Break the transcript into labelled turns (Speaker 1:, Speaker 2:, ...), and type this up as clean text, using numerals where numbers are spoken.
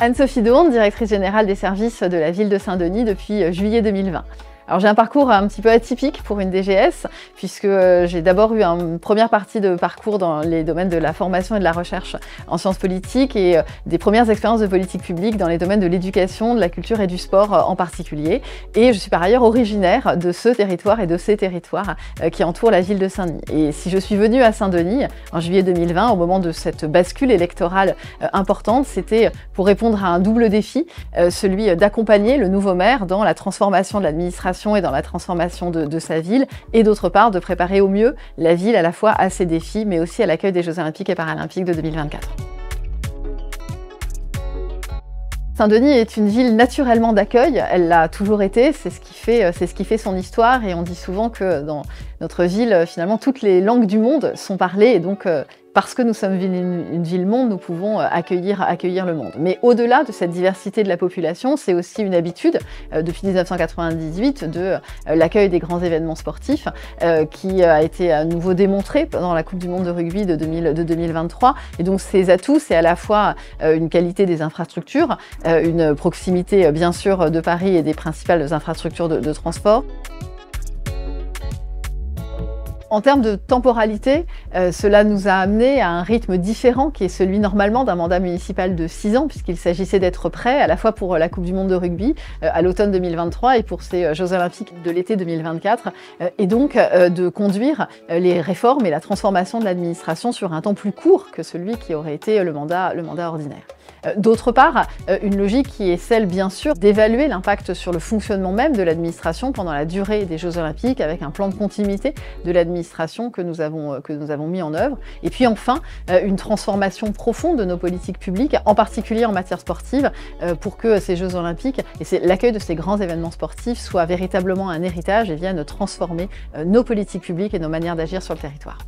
Speaker 1: Anne-Sophie Dourne, directrice générale des services de la ville de Saint-Denis depuis juillet 2020. Alors j'ai un parcours un petit peu atypique pour une DGS, puisque j'ai d'abord eu une première partie de parcours dans les domaines de la formation et de la recherche en sciences politiques et des premières expériences de politique publique dans les domaines de l'éducation, de la culture et du sport en particulier. Et je suis par ailleurs originaire de ce territoire et de ces territoires qui entourent la ville de Saint-Denis. Et si je suis venue à Saint-Denis en juillet 2020, au moment de cette bascule électorale importante, c'était pour répondre à un double défi, celui d'accompagner le nouveau maire dans la transformation de l'administration et dans la transformation de sa ville, et d'autre part de préparer au mieux la ville à la fois à ses défis, mais aussi à l'accueil des Jeux Olympiques et Paralympiques de 2024. Saint-Denis est une ville naturellement d'accueil, elle l'a toujours été, c'est ce qui fait son histoire, et on dit souvent que dans notre ville, finalement, toutes les langues du monde sont parlées, et donc parce que nous sommes une ville-monde, nous pouvons accueillir le monde. Mais au-delà de cette diversité de la population, c'est aussi une habitude, depuis 1998, de l'accueil des grands événements sportifs, qui a été à nouveau démontré pendant la Coupe du Monde de rugby de 2023. Et donc ces atouts, c'est à la fois une qualité des infrastructures, une proximité bien sûr de Paris et des principales infrastructures de transport. En termes de temporalité, cela nous a amené à un rythme différent qui est celui normalement d'un mandat municipal de 6 ans, puisqu'il s'agissait d'être prêt à la fois pour la Coupe du Monde de rugby à l'automne 2023 et pour ces Jeux Olympiques de l'été 2024, et donc de conduire les réformes et la transformation de l'administration sur un temps plus court que celui qui aurait été le mandat ordinaire. D'autre part, une logique qui est celle, bien sûr, d'évaluer l'impact sur le fonctionnement même de l'administration pendant la durée des Jeux Olympiques, avec un plan de continuité de l'administration que nous avons mis en œuvre. Et puis enfin, une transformation profonde de nos politiques publiques, en particulier en matière sportive, pour que ces Jeux Olympiques et l'accueil de ces grands événements sportifs soient véritablement un héritage et viennent transformer nos politiques publiques et nos manières d'agir sur le territoire.